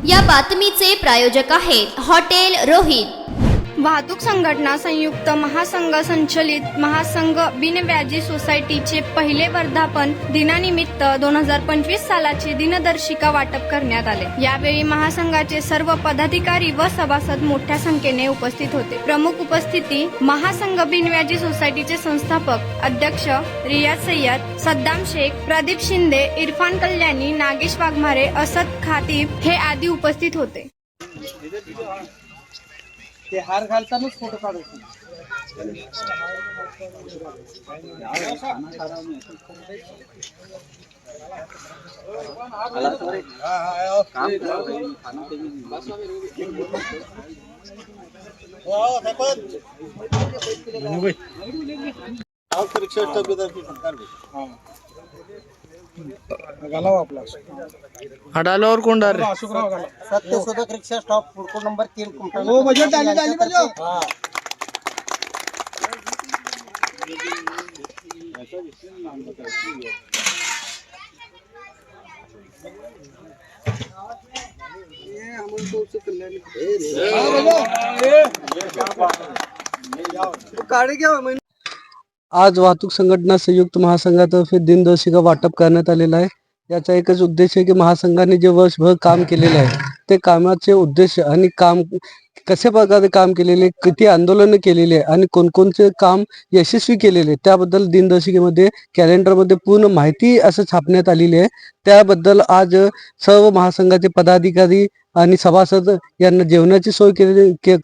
या बातमीचे प्रायोजक आहेत हॉटेल रोहित। वाहतूक संघटना संयुक्त महासंघ संचलित महासंघ बिनव्याजी सोसायटीचे पहिले वर्धापन दिनानिमित्त 2025 सालाची दिनदर्शिका वाटप करण्यात आले। यावेळी महासंघाचे सर्व पदाधिकारी व सभासद मोठ्या संख्येने उपस्थित होते। प्रमुख उपस्थिती महासंघ बिनव्याजी सोसायटीचे संस्थापक अध्यक्ष रियाज सय्यद, सद्दाम शेख, प्रदीप शिंदे, इरफान कल्याणी, नागेश वाघमारे, असद खातीब हे आदी उपस्थित होते। ते हार घालतानाच फोटो काढायचे। हडाल्यावर कोण डार रे? Satyashodhak rickshaw stop food code number 3 Kumta. हो बजेट डाली बजो। हां ये हमन को से कल्याण गाड़ी क्या आज वाहतूक संघटना संयुक्त महासंघातर्फे दिनदर्शिका वाटप करण्यात आलेला आहे। याचा एकच उद्देश आहे की महासंघाने जे वर्षभर काम केलेले आहे ते कामाचे उद्देश आणि काम कशा प्रकारे काम केलेले, किती आंदोलनं केलेली आहे आणि कोणकोणते काम यशस्वी केलेले त्याबद्दल दिनदर्शिकेमध्ये कॅलेंडरमध्ये पूर्ण माहिती असं छापण्यात आलेली आहे। त्याबद्दल आज सर्व महासंघाचे पदाधिकारी आणि सभासद यांना जेवणाची सोय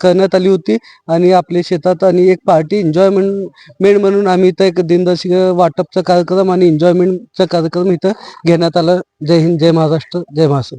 करण्यात आली होती आणि आपल्या शेतात आणि एक पार्टी एन्जॉयमेंट म्हणून आम्ही इथं एक दिनदर्शिका वाटपचा कार्यक्रम आणि एन्जॉयमेंटचा कार्यक्रम इथं घेण्यात आला। जय हिंद, जय महाराष्ट्र, जय महाराष्ट्र।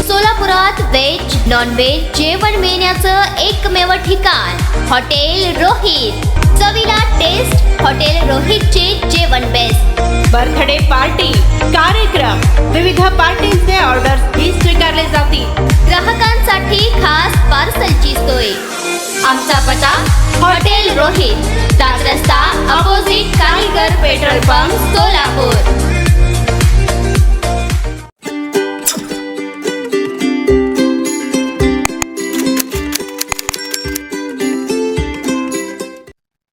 सोलापुरात व्हेज नॉन व्हेज जेवण मिळण्याचं एकमेव ठिकाण हॉटेल रोहित। चवीला टेस्ट हॉटेल रोहितचे जेवण बेस्ट। बर्थडे पार्टी, कार्यक्रम, विविध पार्टींचे ऑर्डर्स ही स्वीकारले जातील। ग्राहकांसाठी खास पार्सलची सोय। आमचा पत्ता हॉटेल रोहित, 7 रस्ता अपोजिट कारीगर पेट्रोल पंप, सोलापूर।